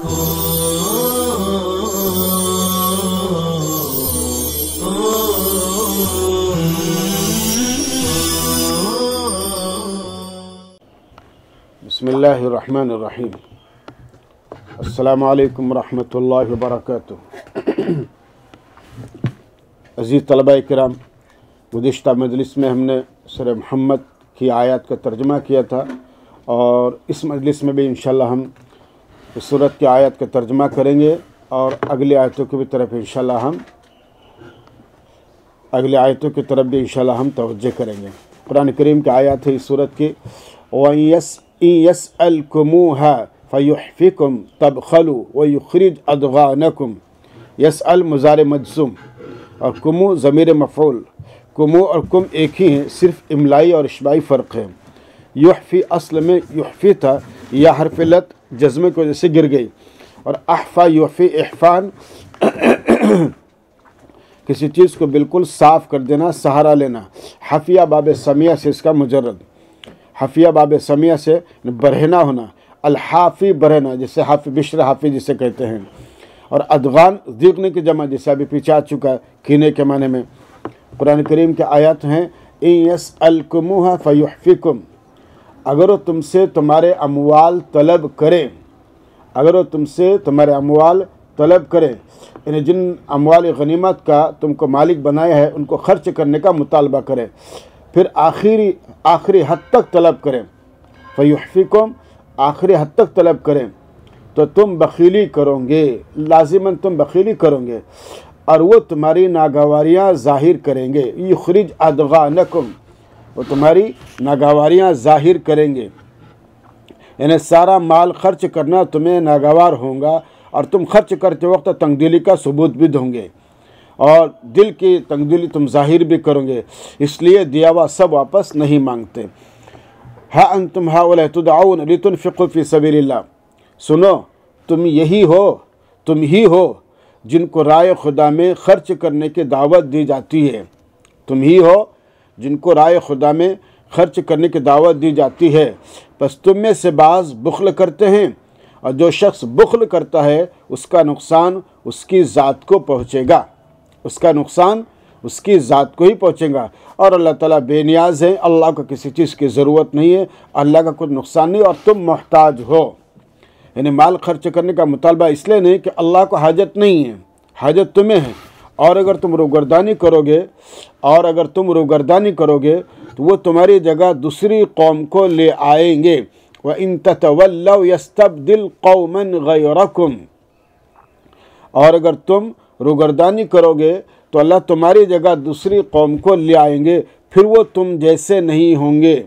बिस्मिल्लाहिर्रहमानिर्रहीम। अस्सलामु अलैकुम रहमतुल्लाहि व बरकातुहू। अज़ीज़ तलबा किराम, गुज़िश्ता मजलिस में हमने सूरह मुहम्मद की आयत का तर्जुमा किया था और इस मजलिस में भी इंशाअल्लाह हम इस सूरत की आयत का तर्जुमा करेंगे और अगली आयतों की तरफ इंशाअल्लाह हम तवज्जो करेंगे। कुरान करीम की आयत है इस सूरत की, यस्अलकुमूहा फयुहफिकुम तबखलू व युखरिज अदगानकुम। यसअल मुज़ारे मजज़ूम और कुमू ज़मीर मफ़ऊल। कुमू और कुम एक ही हैं, सिर्फ इमलाई और इशबाई फ़र्क है। युहफ़ी असल में युहफ़ी था, या हरफ़ लत जज़्मे की वजह से गिर गई, और अहफ़ा युहफ़ी इहफ़ान किसी चीज़ को बिल्कुल साफ़ कर देना, सहारा लेना। हफ़िया बाब समिया से इसका मुजर्रद, हफ़िया बाब समिया से बरहना होना। अलहाफ़ी बरहना, जैसे हाफ़ी बिश्र हाफ़ी जिसे कहते हैं। और अदगान दीगने की जमा, जैसे अभी पीछे आ चुका कीने के माने में। कुरान करीम के आयत हैं, इन यसअलकुमुहा फयुहफिकुम। अगर वो तुमसे तुम्हारे अमवाल तलब करें, अगर वो तुमसे तुम्हारे अमवाल तलब करें, यानी जिन अमवाल गनीमत का तुमको मालिक बनाया है उनको खर्च करने का मुतालबा करें, फिर आखिरी हद तक तलब करें। फयुहफिकुम, आखिरी हद तक तलब करें तो तुम बखीली करोगे, लाजिमन तुम बखीली करोगे और वो तुम्हारी नागवारियाँ ज़ाहिर करेंगे। युखरिज अदगानकुम, वो तुम्हारी नागवारियाँ ज़ाहिर करेंगे, यानी सारा माल खर्च करना तुम्हें नागवार होगा और तुम खर्च करते वक्त तंगदिली का सबूत भी दोगे और दिल की तंगदिली तुम ज़ाहिर भी करोगे, इसलिए दिया हुआ सब वापस नहीं मांगते। हा अंतुम हाउला तुदऔन लितुनफिकू फी सबीलिल्लाह। सुनो, तुम ही हो जिनको राय खुदा में खर्च करने की दावत दी जाती है। तुम ही हो जिनको राय खुदा में खर्च करने की दावत दी जाती है। बस तुम में से बाज़ बुख्ल करते हैं, और जो शख्स बुख्ल करता है उसका नुकसान उसकी ज़ात को पहुँचेगा, उसका नुकसान उसकी ज़ात को ही पहुँचेगा। और अल्लाह ताला बेनियाज़ है, अल्लाह को किसी चीज़ की ज़रूरत नहीं है, अल्लाह का कुछ नुकसान नहीं, और तुम मोहताज हो। यानी माल खर्च करने का मुतालबा इसलिए नहीं कि अल्लाह को हाजत नहीं है, हाजत तुम्हें है। और अगर तुम रुगर्दानी करोगे तो वो तुम्हारी जगह दूसरी कौम को ले आएंगे। व इन ततवल्लव यस्तब्दिल कौमन गैरकुम, और अगर तुम रुगर्दानी करोगे तो अल्लाह तुम्हारी जगह दूसरी कौम को ले आएंगे, फिर वो तुम जैसे नहीं होंगे।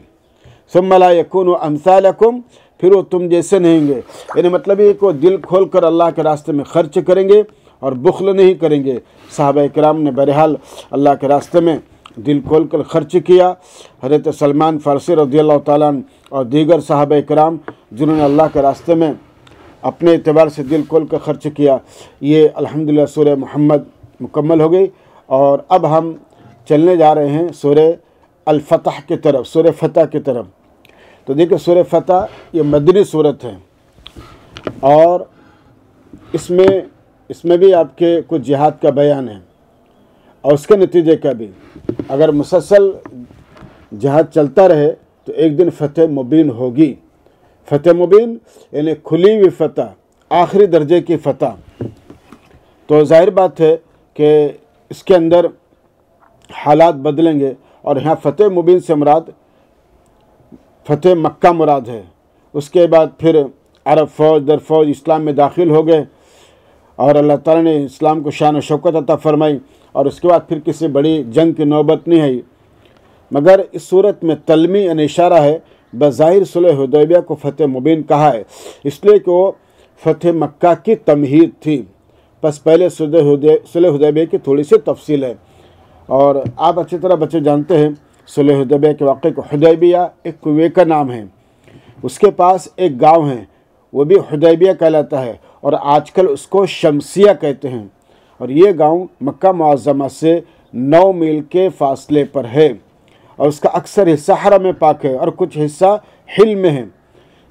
सुम्मा ला यकूनु अम्सालकुम, फिर वो तुम जैसे नहीं होंगे। यानी मतलब ये कि वो दिल खोल कर अल्लाह के रास्ते में खर्च करेंगे और बुख्ल नहीं करेंगे। सहाबा किराम ने बहरहाल अल्लाह के रास्ते में दिल खोल कर खर्च किया। हज़रत सलमान फ़ारसी रज़ियल्लाहु ताला अन्हु और दीगर सहाबा किराम जिन्होंने अल्लाह के रास्ते में अपने एतबार से दिल खोल कर खर्च किया। ये अल्हम्दुलिल्लाह सूरह मुहम्मद मुकम्मल हो गई और अब हम चलने जा रहे हैं सूरह अल-फतह की तरफ, सूरह फतह की तरफ। तो देखिए, सूरह फतह ये मदनी सूरत है और इसमें भी आपके कुछ जिहाद का बयान है और उसके नतीजे का भी। अगर मुसलसल जिहाद चलता रहे तो एक दिन फ़तह मुबीन होगी। फ़तह मुबीन यानी खुली हुई फ़तह, आखिरी दर्जे की फ़तह। तो ज़ाहिर बात है कि इसके अंदर हालात बदलेंगे और यहाँ फ़तह मुबीन से मुराद फ़तह मक्का मुराद है। उसके बाद फिर अरब फ़ौज दर फ़ौज इस्लाम में दाखिल हो गए और अल्लाह ताला ने इस्लाम को शान और शौकत अता फ़रमाई, और उसके बाद फिर किसी बड़ी जंग की नौबत नहीं आई। मगर इस सूरत में तलमी यानी इशारा है, बज़ाहिर सुलह हुदैबिया को फ़तह मुबीन कहा है इसलिए कि वो फ़तह मक्का की तमहीद थी। बस पहले सुलह हुदैबिया की थोड़ी सी तफसील है और आप अच्छी तरह बच्चे जानते हैं सुलह हुदैबिया के वाक़े को। हुदैबिया एक कुएं का नाम है, उसके पास एक गांव है, वो भी हुदैबिया कहलाता है और आजकल उसको शमसिया कहते हैं। और ये गांव मक्का मुअज़्ज़मा से 9 मील के फासले पर है और उसका अक्सर हिस्सा हरम पाक है और कुछ हिस्सा हिल में है।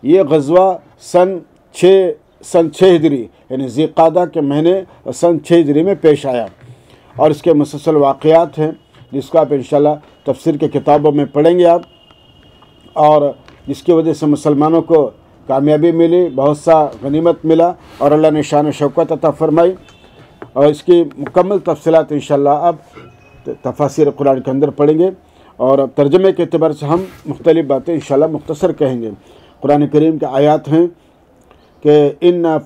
ये गज़वा सन 6 सन 6 हिजरी यानी ज़िक़ादा के महीने सन 6 हिजरी में पेश आया। और इसके मुसलसल वाक़यात हैं जिसको आप इंशाअल्लाह तफसीर के किताबों में पढ़ेंगे आप, और जिसकी वजह से मुसलमानों को कामयाबी मिली, बहुत सा गनीमत मिला और अल्लाह ने शान शौकत अता फरमाई। और इसकी मुकम्मल तफसीलात इंशाअल्लाह अब तफासिर कुरान के अंदर पढ़ेंगे, और अब तर्जमे के एतबार से हम मुख्तलिफ़ बातें इंशाअल्लाह मुख्तसर कहेंगे। कुरान करीम के आयात हैं कि इन्ना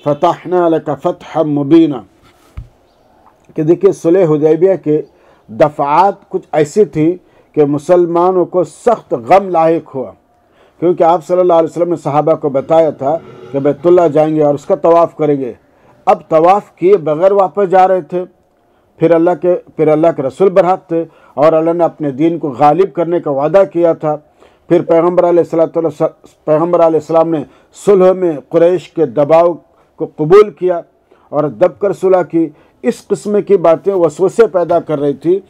फ़तहना लका फ़तहम मुबीना, कि देखिए सुलह हुदैबिया के दफ़ात कुछ ऐसी थी कि मुसलमानों को सख्त गम लाहिक हुआ, क्योंकि आप सल्लल्लाहु अलैहि वसल्लम ने सहाबा को बताया था कि बैतुल्लाह जाएंगे और उसका तवाफ़ करेंगे। अब तवाफ़ किए बगैर वापस जा रहे थे। फिर अल्लाह के रसूल बरहक थे और अल्लाह ने अपने दीन को गालिब करने का वादा किया था। फिर पैगम्बर अलैहिस्सलाम ने सुलह में कुरैश के दबाव को कबूल किया और दबकर सुलह की। इस किस्म की बातें वसवसे पैदा कर रही थी,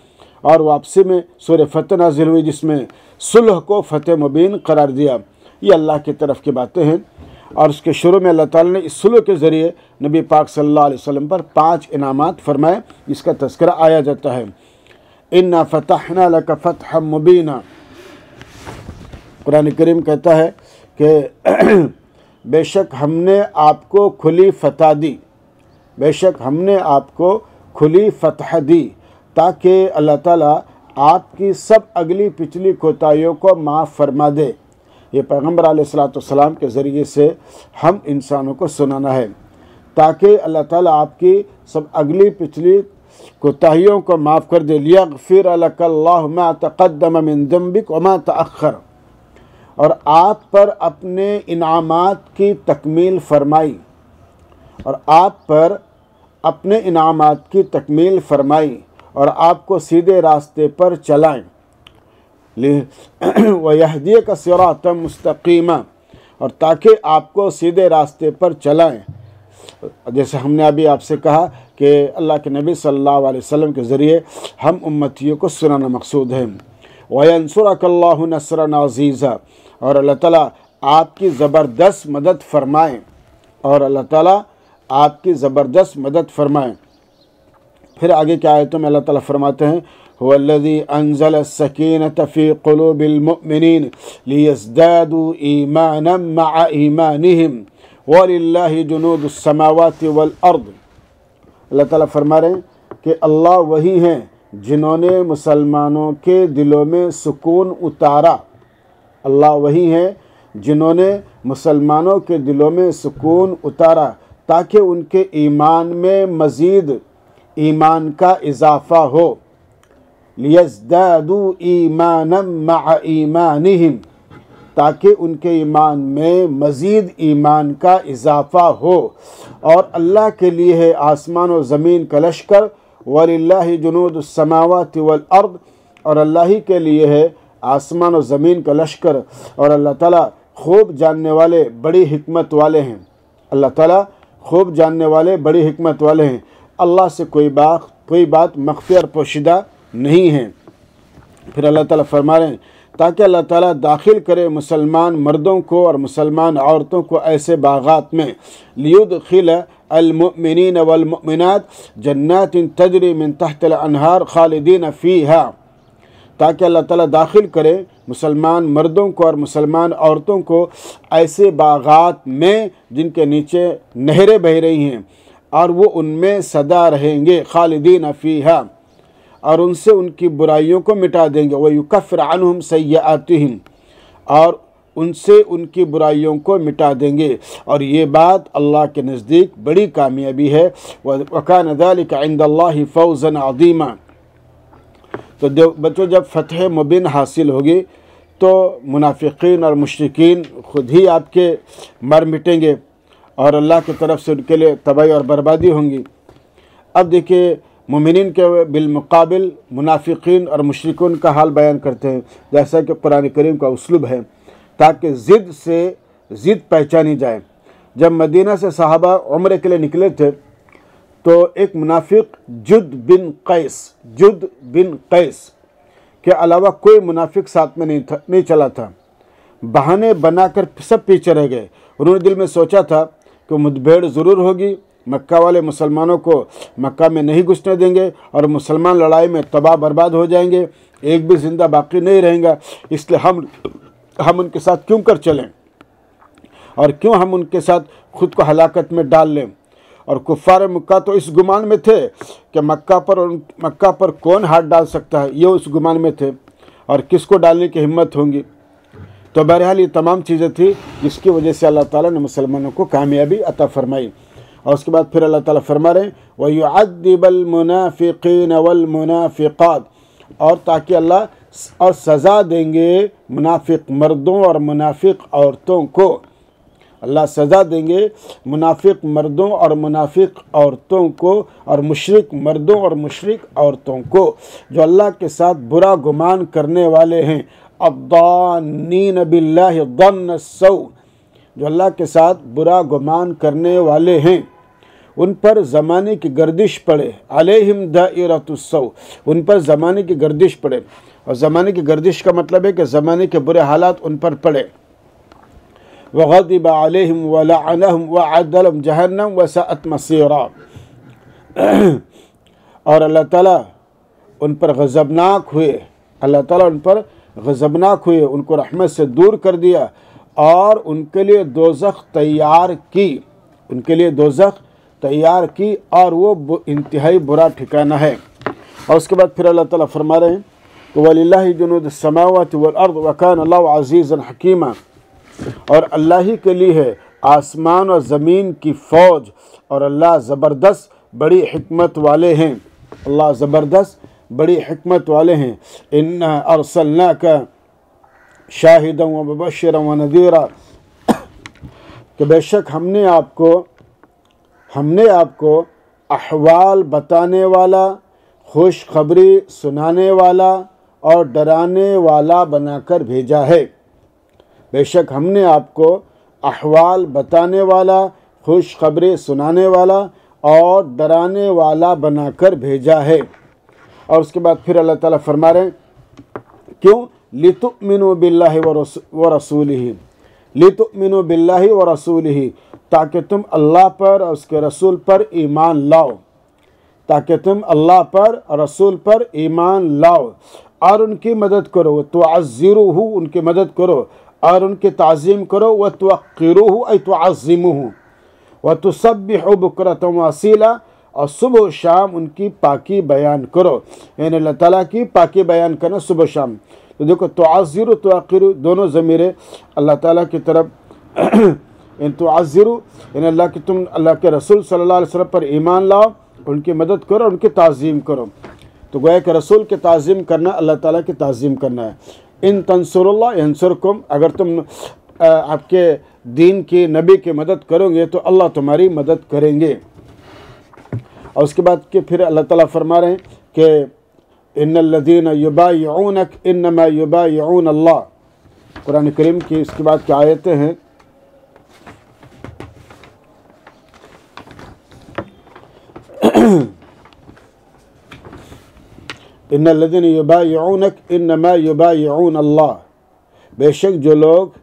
और वापसी में सूरह फतह नाज़िल हुई जिसमें सुलह को फतह मुबीन करार दिया। ये अल्लाह की तरफ की बातें हैं, और उसके शुरू में अल्लाह ताला ने इस सुलह के ज़रिए नबी पाक सल्लल्लाहु अलैहि वसल्लम पर 5 इनामात फरमाए, जिसका तज़किरा आया जाता है। इन्ना फ़तहना लका फ़तहम मुबीना, कुरान करीम कहता है कि बेशक हमने आपको खुली फतह दी, बेशक हमने आपको खुली फतह दी, ताकि अल्लाह ताला आपकी सब अगली पिछली कोताहियों को माफ़ फरमा दे। ये पैगम्बर अलैहिस्सलाम के ज़रिए से हम इंसानों को सुनाना है, ताकि अल्लाह ताला आपकी सब अगली पिछली कोताहियों को माफ़ कर दे। लियग़फ़िर लकल्लाहु मा तक़द्दम मिन ज़ंबिक व मा तअख़्ख़र, और आप पर अपने इनामात की तकमील फरमाई, और आप पर अपने इनामात की तकमील फरमाई और आपको सीधे रास्ते पर चलाएं। वयहदियक सिरातम मुस्तकीमा, और ताकि आपको सीधे रास्ते पर चलाएं। जैसे हमने अभी आपसे कहा कि अल्लाह के नबी सल्लल्लाहु अलैहि वसल्लम के ज़रिए हम उम्मतियों को सुनाना मकसूद है। वयंसुरकल्लाहु नस्रन अज़ीज़ा, और अल्लाह ताला आपकी ज़बरदस्त मदद फरमाएँ, और अल्लाह ताला आपकी ज़बरदस्त मदद फरमाएँ। फिर आगे की आयतों में अल्लाह ताला फरमाते हैं, हुवल्लज़ी अंज़ल अस्सकीनत फ़ी क़ुलूबिल मुअमिनीन लियज़दादू ईमानम मअ ईमानिहिम वलिल्लाहि जुनूदुस समावाति वल अर्द। अल्लाह ताला फरमा रहे हैं कि अल्लाह वही हैं जिन्होंने मुसलमानों के दिलों में सुकून उतारा। अल्लाह वही हैं जिन्होंने मुसलमानों के दिलों में सुकून उतारा, ताकि उनके ईमान में मज़ीद ईमान का इजाफ़ा हो। लियज़दादू ईमानम मअ ईमानिहिम, ताकि उनके ईमान में मज़ीद ईमान का इजाफ़ा हो। और अल्लाह के लिए है आसमान और ज़मीन का लश्कर, वलिल्लाहि जुनूदुस समावाति वल अर्द, और अल्लाह ही के लिए है आसमान और ज़मीन का लश्कर। और अल्लाह ताला खूब जानने वाले बड़ी हिकमत वाले हैं। अल्लाह ताला खूब जानने वाले बड़ी हिकमत वाले हैं। अल्लाह से कोई बात मख्फ़ी और पोशीदा नहीं है। फिर अल्लाह ताला फरमा रहे हैं, ताकि अल्लाह ताला दाखिल करे मुसलमान मर्दों को और मुसलमान औरतों को ऐसे बागात में, लियुदखिल अलमुमिनीन वलमुमिनात जन्नातिन तजरी मिन तहतिल अनहार खालिदीन फ़ीहा, ताकि अल्लाह ताला दाखिल करे मुसलमान मर्दों को और मुसलमान औरतों को ऐसे बागात में जिनके नीचे नहरें बह रही हैं, और वो उनमें सदा रहेंगे। खालिदीन फ़ीहा, और उनसे उनकी बुराइयों को मिटा देंगे। व युकफ़िर अन्हुम सय्यातिहिम, और उनसे उनकी बुराइयों को मिटा देंगे। और ये बात अल्लाह के नज़दीक बड़ी कामयाबी है। व कान ज़ालिका इंदल्लाहि फ़ौज़न अज़ीमा। तो बच्चों, जब फ़तह मुबीन हासिल होगी तो मुनाफिकीन और मुशरिकीन खुद ही आपके मर मिटेंगे, और अल्लाह की तरफ से उनके लिए तबाही और बर्बादी होंगी। अब देखिए, मुमिनीन के बिलमुकाबिल मुनाफिकीन और मुशरिकून का हाल बयान करते हैं, जैसा कि कुरान करीम का उसलूब है, ताकि ज़िद से ज़िद पहचानी जाए। जब मदीना से सहाबा उम्रे के लिए निकले थे तो एक मुनाफिक जुद बिन कैस के अलावा कोई मुनाफिक साथ में नहीं चला था। बहाने बनाकर सब पीछे रह गए। उन्होंने दिल में सोचा था کہ मुठभेड़ ज़रूर होगी, मक्का वाले मुसलमानों को मक्का में नहीं घुसने देंगे और मुसलमान लड़ाई में तबाह बर्बाद हो जाएंगे, एक भी ज़िंदा बाकी नहीं रहेगा। इसलिए हम उनके साथ क्यों कर चलें और क्यों हम उनके साथ खुद को हलाकत में डाल लें। और कुफ़ार मक्का तो इस गुमान में थे कि मक्का पर कौन हाथ डाल सकता है, ये उस गुमान में थे और किसको डालने की हिम्मत होंगी। तो बहरहाल ये तमाम चीज़ें थी जिसकी वजह से अल्लाह ताला ने मुसलमानों को कामयाबी अता फरमाई। और उसके बाद फिर अल्लाह ताला फरमा रहे हैं वयुअद्दिबल मुनाफिकीन वल मुनाफिकात, और ताकि अल्लाह और सज़ा देंगे मुनाफिक मर्दों और मुनाफिक औरतों को। अल्लाह सज़ा देंगे मुनाफिक मर्दों और मुनाफिक औरतों को और मुशरिक मर्दों और मुशरिक औरतों को, जो अल्लाह के साथ बुरा गुमान करने वाले हैं। अद्दानीन बिल्लाहि ظن السوء, जो अल्लाह के साथ बुरा गुमान करने वाले हैं, उन पर ज़माने की गर्दिश पड़े। अलैहिम दाइरतुस्सौ, उन पर ज़माने की गर्दिश पड़े। और ज़माने की गर्दिश का मतलब है कि ज़माने के बुरे हालात उन पर पड़े। वग़ज़िब अलैहिम वलअनहुम वअद्दलहुम जहन्नम वसअत मसीरा, और अल्लाह ताला उन पर गज़बनाक हुए, अल्लाह ताला उन पर गज़बनाक हुए, उनको रहमत से दूर कर दिया और उनके लिए दोज़ख तैयार की, उनके लिए दोज़ख तैयार की, और वो इंतहाई बुरा ठिकाना है। और उसके बाद फिर अल्लाह ताला फरमा रहे हैं कि वलिल्लाहि जुनूदुस समावाति वल अर्द व कान अल्लाहु अज़ीज़न हकीमा, और अल्लाह ही के लिए है आसमान और ज़मीन की फ़ौज, और अल्लाह ज़बरदस्त बड़ी हिकमत वाले हैं। अल्लाह ज़बरदस्त बड़ी हिकमत वाले हैं। इन्ना अरसलनाका शाहिदन व मुबश्शिरन व नज़ीरा, कि बेशक हमने आपको अहवाल बताने वाला, खुशखबरी सुनाने वाला और डराने वाला बनाकर भेजा है। बेशक हमने आपको अहवाल बताने वाला, खुशखबरी सुनाने वाला और डराने वाला बनाकर भेजा है। और उसके बाद फिर अल्लाह ताला फरमा रहे हैं क्यों, लितुमिनु बिल्लाहि व रसूलिही, लितुमिनु बिल्लाहि व रसूलिही, ताकि तुम अल्लाह पर और उसके रसूल पर ईमान लाओ, ताकि तुम अल्लाह पर और रसूल पर ईमान लाओ और उनकी मदद करो। तुअज़्ज़िरूहु, उनकी मदद करो और उनकी ताज़ीम करो। व तुअक्किरूहु ऐ तुअज़्ज़िमुहु व तुसब्बिहु बुक्रतन व असीला, और सुबह शाम उनकी पाकी बयान करो, यानी अल्लाह ताला की पाकी बयान करना सुबह शाम। तो देखो तुअज़्ज़िरू तुअक्किरू दोनों ज़मीरें अल्लाह ताला की तरफ। इन तुअज़्ज़िरू यानी अल्लाह की, तुम अल्लाह के रसूल सल्लल्लाहु अलैहि वसल्लम पर ईमान लाओ, उनकी मदद करो, उनकी ताज़ीम करो। तो गोया कि रसूल की ताज़ीम करना अल्लाह ताला की ताज़ीम करना है। इन तंसुरुल्लाह यंसुरकुम, अगर तुम आपके दीन की नबी की मदद करोगे तो अल्लाह तुम्हारी मदद करेंगे। और उसके बाद के फिर अल्लाह ताला फरमा रहे हैं कि इन्नल्लज़ीना युबायिऊनक इन्नमा युबायिऊन अल्लाह, कुरान करीम की इसके बाद की आयतें हैं। इन्नल्लज़ीना युबायिऊनक इन्नमा युबायिऊन अल्लाह, बेशक जो लोग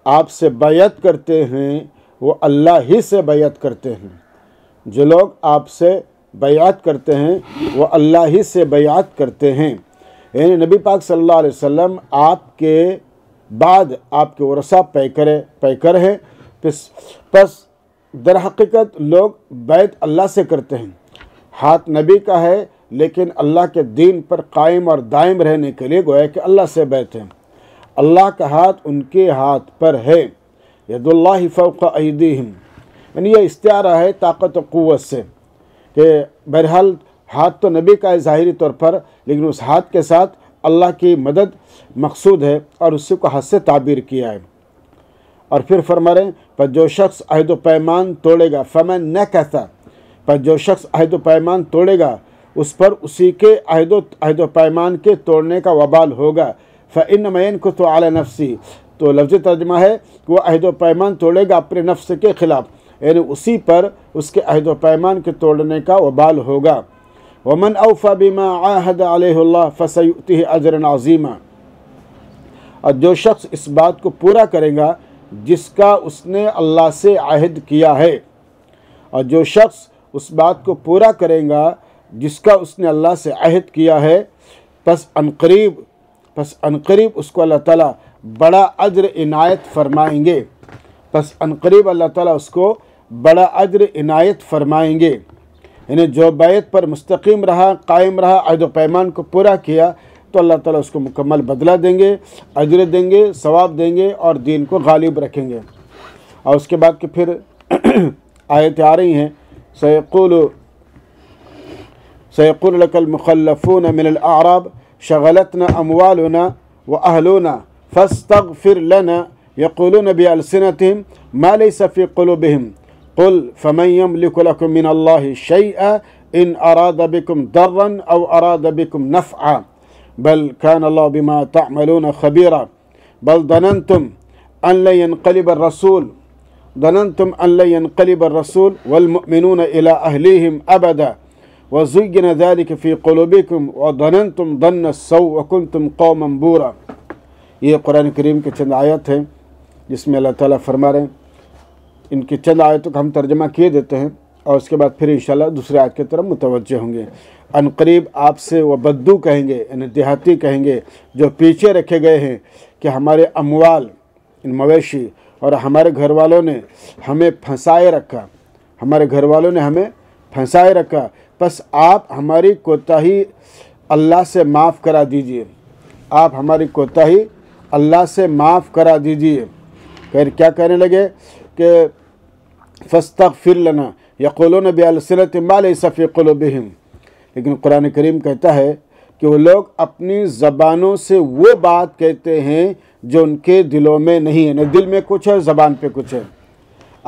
आपसे बैयत करते हैं वो अल्लाह ही से बैयत करते हैं। जो लोग आपसे बैयत करते हैं वो अल्लाह ही से बैयत करते हैं। यानी नबी पाक सल्लल्लाहु अलैहि वसल्लम आपके बाद आपके वरसा पैकर हैं। बस दर हकीकत लोग बैत अल्लाह से करते हैं, हाथ नबी का है, लेकिन अल्लाह के दीन पर कायम और दायम रहने के लिए गोया कि अल्लाह से बैत हैं। अल्लाह का हाथ उनके हाथ पर है। यदुल्लाहि फौqa अयदीहिम, यानी ये इस्तिआरा है ताकत और क़ुव्वत से कि बहरहाल हाथ तो नबी का है ज़ाहिरी तौर पर, लेकिन उस हाथ के साथ अल्लाह की मदद मकसूद है और उसी को हाथ से ताबीर किया है। और फिर फरमा रहे हैं पर जो शख्स अहद व पैमान तोड़ेगा, फमन नकसा, पर जो शख्स अहद व पैमान तोड़ेगा उस पर उसी के अहद व पैमान के तोड़ने का वबाल होगा। फ़इन्नमा यनकुसु अला नफ्सी, तो लफ्ज़ी तर्जुमा है कि वो अहद व पैमान तोड़ेगा अपने नफ्स के ख़िलाफ़, यानी उसी पर उसके अहद व पैमान के तोड़ने का वबाल होगा। वमन औफ़ा बिमा आहद अलैहिल्लाह फसयुतिही अजरन अज़ीमा, और जो शख्स इस बात को पूरा करेगा جس کا اس نے اللہ سے عہد کیا ہے، اور جو شخص اس بات کو پورا کرے گا جس کا اس نے اللہ سے عہد کیا ہے، پس عنقریب اس کو اللہ تعالیٰ بڑا اجر عنایت فرمائیں گے، پس عنقریب اللہ تعالیٰ اس کو بڑا اجر عنایت فرمائیں گے۔ یعنی جو بیعت پر مستقیم رہا، قائم رہا، عہد و پیمان کو پورا کیا، تو اللہ تعالیٰ اس کو مکمل بدلہ دیں گے، اجر دیں گے، ثواب دیں گے، اور دین کو غالب رکھیں گے۔ اور اس کے بعد کہ پھر آیتیں آ رہی ہیں، سيقول لك المخلفون من الأعراب شغلتنا أموالنا وأهلنا فاستغفر لنا يقولون بألسنتهم ما ليس في قلوبهم قل فمن يملك لكم من الله شيئا إن أراد بكم ضرا أو أراد بكم نفعا بل كان الله بما تعملون خبيرا بل ظننتم أن لن ينقلب الرسول والمؤمنون إلى أهليهم أبدا وزين ذلك في قلوبكم وظننتم ظن السوء وكنتم قوما بورا۔ یہ قرآن کریم کے چند آیت ہیں جس میں اللہ تعالیٰ فرما رہے ہیں۔ ان کی چند آیتوں کا ہم ترجمہ کیے دیتے ہیں، اور اس کے بعد پھر انشاءاللہ دوسرے آیت کی طرف متوجہ ہوں گے۔ عنقریب آپ سے وہ بدو کہیں گے، یعنی دیہاتی کہیں گے جو پیچھے رکھے گئے ہیں کہ ہمارے اموال، ان مویشی اور ہمارے گھر والوں نے ہمیں پھنسائے رکھا، پس آپ ہماری کوتاہی اللہ سے معاف کرا دیجئے، آپ ہماری کوتاہی اللہ سے معاف کرا دیجئے۔ پھر کیا کہنے لگے کہ فاستغفر لنا یقولون بألسنتهم ما ليس في قلوبهم، لیکن قرآن کریم کہتا ہے کہ وہ لوگ اپنی زبانوں سے وہ بات کہتے ہیں جو ان کے دلوں میں نہیں ہے، نہ دل میں کچھ ہے، زبان پہ کچھ ہے۔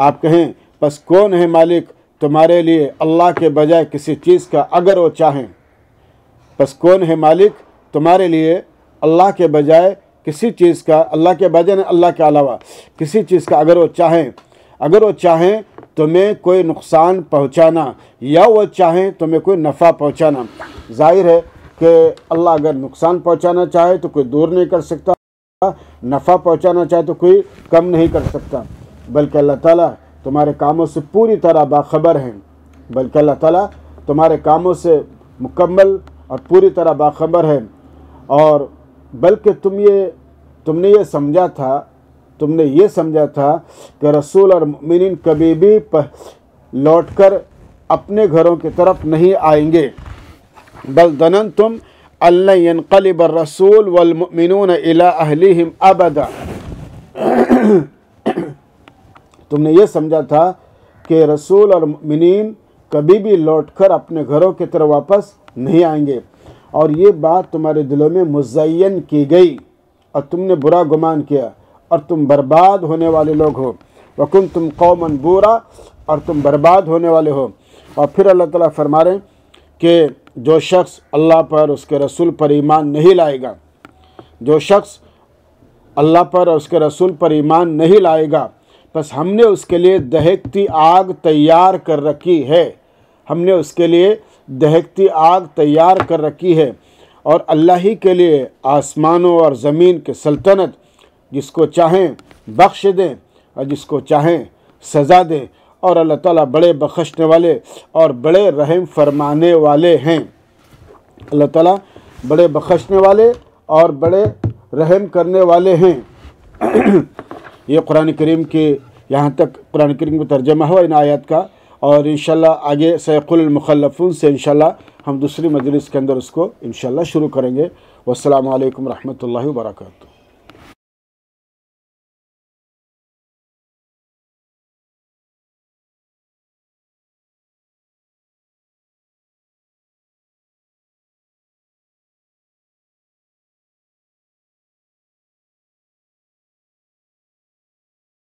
آپ کہیں پس کون ہے مالک تمہارے لیے اللہ کے بجائے کسی چیز کا اگر وہ چاہیں، پس کون ہے مالک تمہارے لیے اللہ کے بجائے کسی چیز کا، اللہ کے بجائے اللہ کے علاوہ کسی چیز کا اگر وہ چاہیں تمہیں کوئی نقصان پہنچانا یا وہ چاہیں تمہیں کوئی نفع پہنچانا۔ ظاہر ہے کہ اللہ اگر نقصان پہنچانا چاہے تو کوئی دور نہیں کر سکتا، نفع پہنچانا چاہے تو کوئی کم نہیں کر سکتا، بلکہ اللہ تعالیٰ تمہارے کاموں سے پوری طرح باخبر ہیں، مکمل اور پوری طرح باخبر ہے۔ اور بلکہ تم نے یہ سمجھا تھا کہ رسول اور مومنین کبھی بھی لوٹ کر اپنے گھروں کی طرف نہیں آئیں گے، بل ظننتم ان لن ينقلب الرسول والمؤمنون الى اہلہم ابدا، تم نے یہ سمجھا تھا کہ رسول اور مومنین کبھی بھی لوٹ کر اپنے گھروں کی طرف واپس نہیں آئیں گے، اور یہ بات تمہارے دلوں میں مزین کی گئی اور تم نے برا گمان کیا، اور تم برباد ہونے والے لوگ ہو، وَكُنْتُمْ قَوْمًا بُورًا، اور تم برباد ہونے والے ہو۔ اور پھر اللہ تعالیٰ فرما رہے ہیں کہ جو شخص اللہ پر اس کے رسول پر ایمان نہیں لائے گا، جو شخص اللہ پر اور اس کے رسول پر ایمان نہیں لائے گا، بس ہم نے اس کے لیے دہکتی آگ تیار کر رکھی ہے، اور اللہ ہی کے لیے آسمانوں اور زمین کی سلطنت، جس کو چاہیں بخش دیں اور جس کو چاہیں سزا دیں، اور اللہ تعالیٰ بڑے بخشنے والے اور بڑے رحم فرمانے والے ہیں۔ اللہ تعالیٰ بڑے بخشنے والے اور بڑے رحم کرنے والے ہیں۔ یہ قرآن کریم کی یہاں تک قرآن کریم کا ترجمہ ہوا ان آیات کا، اور انشاءاللہ آگے سیقول المخلفون سے انشاءاللہ ہم دوسری مجلس کے اندر اس کو انشاءاللہ شروع کریں گے۔ والسلام علیکم ورحمۃ اللہ وبرکاتہ۔